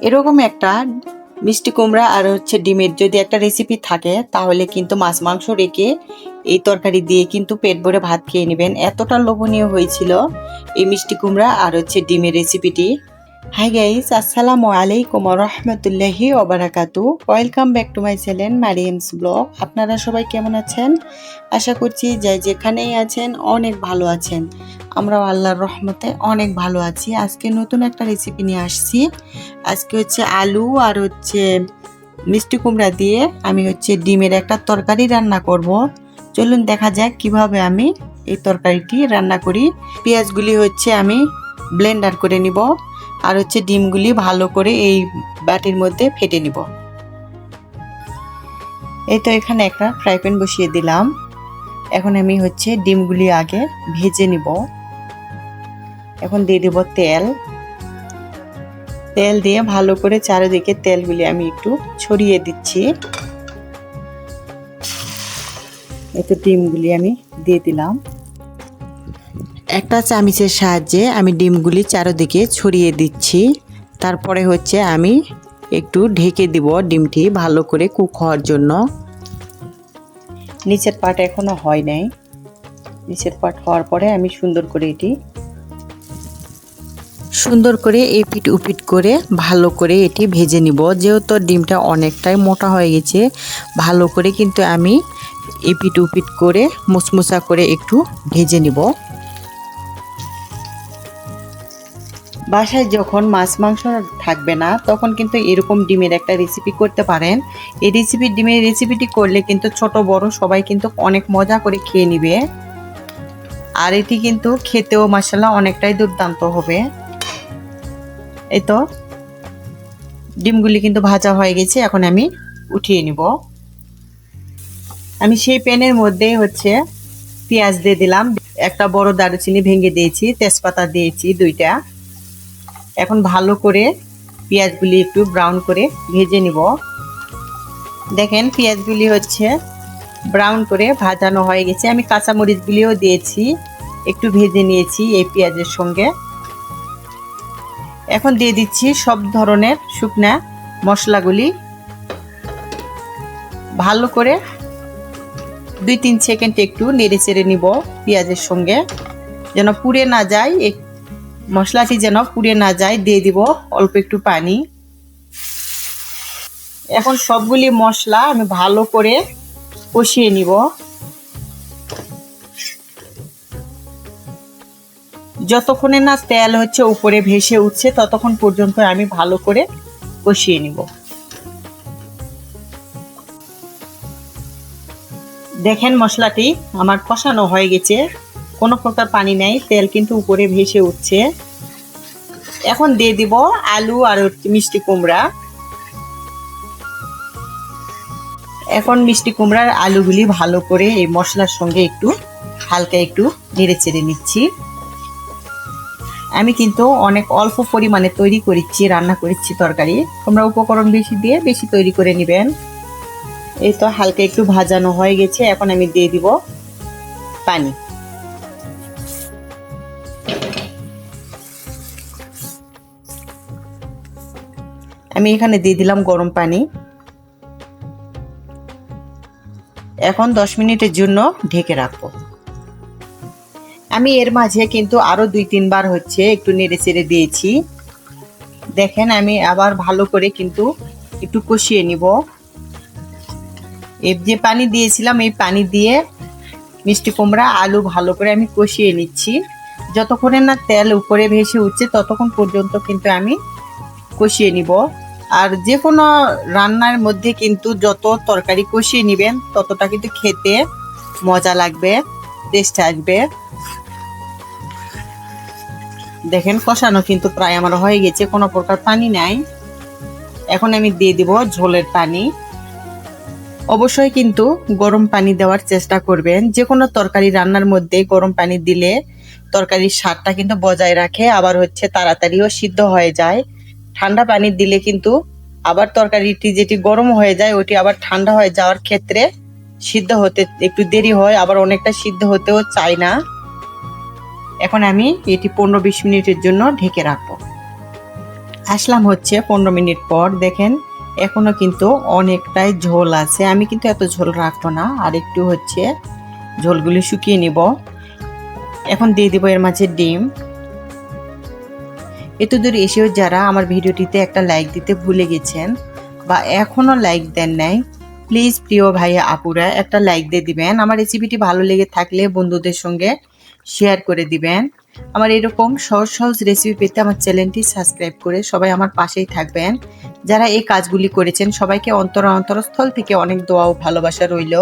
এরকম একটা মিষ্টি কুমড়া আর ডিমের যদি একটা রেসিপি থাকে তাহলে কিন্তু মাছ মাংস রেখে এই তরকারি দিয়ে কিন্তু পেট ভরে ভাত খেয়ে নেবেন। এতটা লোভনীয় হয়েছিল এই মিষ্টি কুমড়া আর ডিমের রেসিপিটি। হাই গাইস, আসসালামু আলাইকুম ওয়া রাহমাতুল্লাহি ওয়া বারাকাতু। Welcome back to my channel Mariyam's blog. আপনারা সবাই কেমন আছেন? আশা করছি যে যেখানেই আছেন অনেক ভালো আছেন। আমরাও আল্লাহর রহমতে অনেক ভালো আছি। আজকে নতুন একটা রেসিপি নিয়ে আসছি। আজকে আলু আর মিষ্টি কুমড়া দিয়ে আমি ডিমের একটা তরকারি রান্না করব। চলুন দেখা যাক কিভাবে আমি এই তরকারিটি রান্না করি। পেঁয়াজগুলি আমি ব্লেন্ডার করে নিব আর ডিমগুলি ভালো করে এই বাটির মধ্যে ফেটে নিব। এই তো এখানে একটা ফ্রাই প্যান বসিয়ে দিলাম। এখন আমি ডিমগুলি আগে ভেজে নিব। এখন দিয়ে দেব তেল। তেল দিয়ে ভালো করে চারিদিকে তেলগুলি আমি একটু ছড়িয়ে দিচ্ছি। এই তো ডিমগুলি আমি দিয়ে দিলাম। একটা চামচের সাহায্যে আমি ডিমগুলি চারিদিকে ছড়িয়ে দিচ্ছি। তারপরে আমি একটু ঢেকে দিব ডিমটি ভালো করে কুক হওয়ার জন্য। নিচের পাট এখনো হয় নাই। নিচের পাট হওয়ার পরে আমি সুন্দর করে এপিট উপিট করে ভালো করে এটি ভেজে নিব। যেহেতু ডিমটা অনেকটাই মোটা হয়ে গেছে, ভালো করে কিন্তু আমি এপিট উপিট করে মুসমুসা করে একটু ভেজে নিব। বাসায় যখন মাছ মাংস থাকবে না তখন কিন্তু এরকম ডিমের একটা রেসিপি করতে পারেন। এই ডিমের রেসিপিটি করলে কিন্তু ছোট বড় সবাই কিন্তু অনেক মজা করে খেয়ে নিবে। আর এটি কিন্তু খেতেও মাশাআল্লাহ অনেকটাই দুর্দান্ত হবে। এই তো ডিমগুলি কিন্তু ভাজা হয়ে গেছে, এখন আমি উঠিয়ে নিব। আমি সেই প্যানের মধ্যে পেঁয়াজ দিয়ে দিলাম। একটা বড় দারুচিনি ভেঙে দিয়েছি, তেজপাতা দিয়েছি 2টা। এখন ভালো করে পেঁয়াজগুলি একটু ব্রাউন করে ভেজে নিব। দেখেন পেঁয়াজগুলি ব্রাউন করে ভাজানো হয়ে গেছে। আমি কাঁচামরিচগুলিও দিয়েছি, একটু ভেজে নিয়েছি এই পেঁয়াজের সঙ্গে। এখন দিয়ে দিচ্ছি সব ধরনের শুকনা মশলাগুলি। ভালো করে 2-3 সেকেন্ড একটু নেড়ে চেড়ে নিব পেঁয়াজের সঙ্গে, যেন পুড়ে না যায়। মশলাটি যেন পুড়ে না যায় দিয়ে দিব অল্প একটু পানি। এখন সবগুলি মশলা আমি ভালো করে কষিয়ে নিব। যতক্ষণে না তেল উপরে ভেসে উঠছে ততক্ষণ পর্যন্ত আমি ভালো করে কষিয়ে নিব। দেখেন মশলাটি আমার কষানো হয়ে গেছে, কোনো প্রকার পানি নেই, তেল কিন্তু উপরে ভেসে উঠছে। এখন দিয়ে দিব আলু আর মিষ্টি কুমড়া। এখন মিষ্টি কুমড়ার আলুগুলি ভালো করে এই মশলার সঙ্গে হালকা একটু নেড়ে চেড়ে নিচ্ছি। আমি কিন্তু অনেক অল্প পরিমাণে রান্না করেছি তরকারি। তোমরা উপকরণ বেশি দিয়ে বেশি তৈরি করে নেবেন। এই তো হালকা একটু ভাজানো হয়ে গেছে, এখন আমি দিয়ে দিব পানি। আমি এখানে দিয়ে দিলাম গরম পানি। এখন 10 মিনিটের জন্য ঢেকে রাখবো। আমি এর মাঝে কিন্তু আরো 2-3 বার একটু নেড়ে চেড়ে দিয়েছি। দেখেন আমি আবার ভালো করে কিন্তু একটু কষিয়ে নিব। এই যে পানি দিয়েছিলাম এই পানি দিয়ে মিষ্টি কুমড়া আলু ভালো করে আমি কষিয়ে নিচ্ছি। যতক্ষণে না তেল উপরে ভেসে উঠছে ততক্ষণ পর্যন্ত কিন্তু আমি কষিয়ে নিব। আর যে কোনো রান্নার মধ্যে কিন্তু যত তরকারি কষিয়ে নেবেন ততটা কিন্তু খেতে মজা লাগবে, টেস্ট আসবে। দেখেন কষানো কিন্তু প্রায় আমার হয়ে গেছে, কোনো প্রকার পানি নাই। এখন আমি দিয়ে দিব ঝোলের পানি। অবশ্যই কিন্তু গরম পানি দেওয়ার চেষ্টা করবেন। যে কোনো তরকারি রান্নার মধ্যে গরম পানি দিলে তরকারির স্বাদটা কিন্তু বজায় রাখে, আবার তাড়াতাড়িও সিদ্ধ হয়ে যায়। ঠান্ডা পানি দিলে কিন্তু আবার তরকারিটি যেটি গরম হয়ে যায় ওটি আবার ঠান্ডা হয়ে যাওয়ার ক্ষেত্রে সিদ্ধ হতে একটু দেরি হয়, আবার অনেকটা সিদ্ধ হতেও চায় না। এখন আমি এটি 15-20 মিনিটের জন্য ঢেকে রাখবো। আসলাম হচ্ছে 15 মিনিট পর। দেখেন এখনো কিন্তু অনেকটাই ঝোল আছে, আমি কিন্তু এত ঝোল রাখবো না, আর একটু হচ্ছে ঝোলগুলি শুকিয়ে নিব। এখন দিয়ে দিব এর মাঝে ডিম। এত দূর এসেও যারা আমার ভিডিওটিতে একটা লাইক দিতে ভুলে গেছেন বা এখনো লাইক দেন নাই, প্লিজ প্রিয় ভাইয়া আপুরা একটা লাইক দিয়ে দিবেন। আমার রেসিপিটি ভালো লেগে থাকলে বন্ধুদের সঙ্গে শেয়ার করে দিবেন। আমার এরকম সহজ সহজ রেসিপি পেতে আমার চ্যানেলটি সাবস্ক্রাইব করে সবাই আমার পাশেই থাকবেন। যারা এই কাজগুলি করেছেন সবাইকে অন্তরস্থল থেকে অনেক দোয়া ও ভালোবাসা রইল।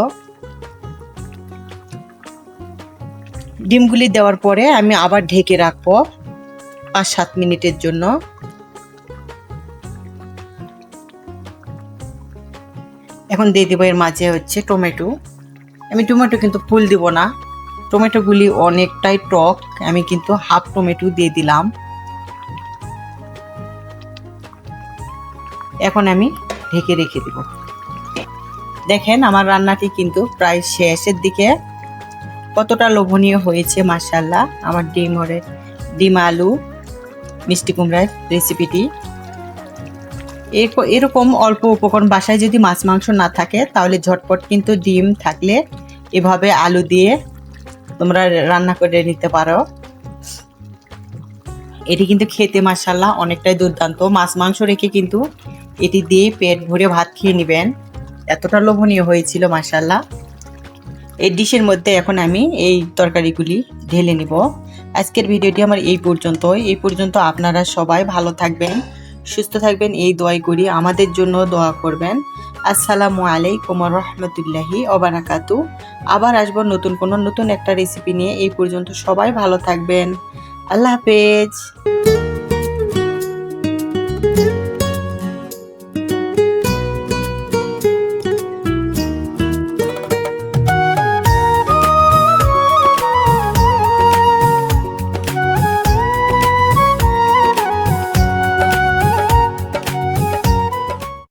ডিমগুলি দেওয়ার পরে আমি আবার ঢেকে রাখবো 5-7 মিনিটের জন্য। এখন দিয়ে দেবো এর মাঝে হচ্ছে টমেটো। আমি টমেটো কিন্তু ফুল দিব না, টমেটোগুলি অনেকটাই টক, আমি কিন্তু হাফ টমেটো দিয়ে দিলাম। এখন আমি ঢেকে রেখে দেব। দেখেন আমার রান্নাটি কিন্তু প্রায় শেষের দিকে। কতটা লোভনীয় হয়েছে মাশাআল্লাহ আমার ডিম আলু মিষ্টি কুমড়ার রেসিপিটি। এরকম অল্প উপকরণ, বাসায় যদি মাছ মাংস না থাকে তাহলে ঝটপট কিন্তু ডিম থাকলে এভাবে আলু দিয়ে তোমরা রান্না করে নিতে পারো। এটি কিন্তু খেতে মাশাআল্লাহ অনেকটাই দুর্দান্ত। মাছ মাংস রেখে কিন্তু এটি দিয়ে পেট ভরে ভাত খেয়ে নেবেন, এতটা লোভনীয় হয়েছিল মাশাআল্লাহ। এই ডিশের মধ্যে এখন আমি এই তরকারিগুলি ঢেলে নিব। আজকের ভিডিওটি আমার এই পর্যন্ত। আপনারা সবাই ভালো থাকবেন, সুস্থ থাকবেন, এই দোয়াই করি। আমাদের জন্য দোয়া করবেন। আসসালামু আলাইকুম ওয়া রাহমাতুল্লাহি ওয়া বারাকাতু। আবার আসবো নতুন একটা রেসিপি নিয়ে। এই পর্যন্ত সবাই ভালো থাকবেন। আল্লাহ হাফেজ।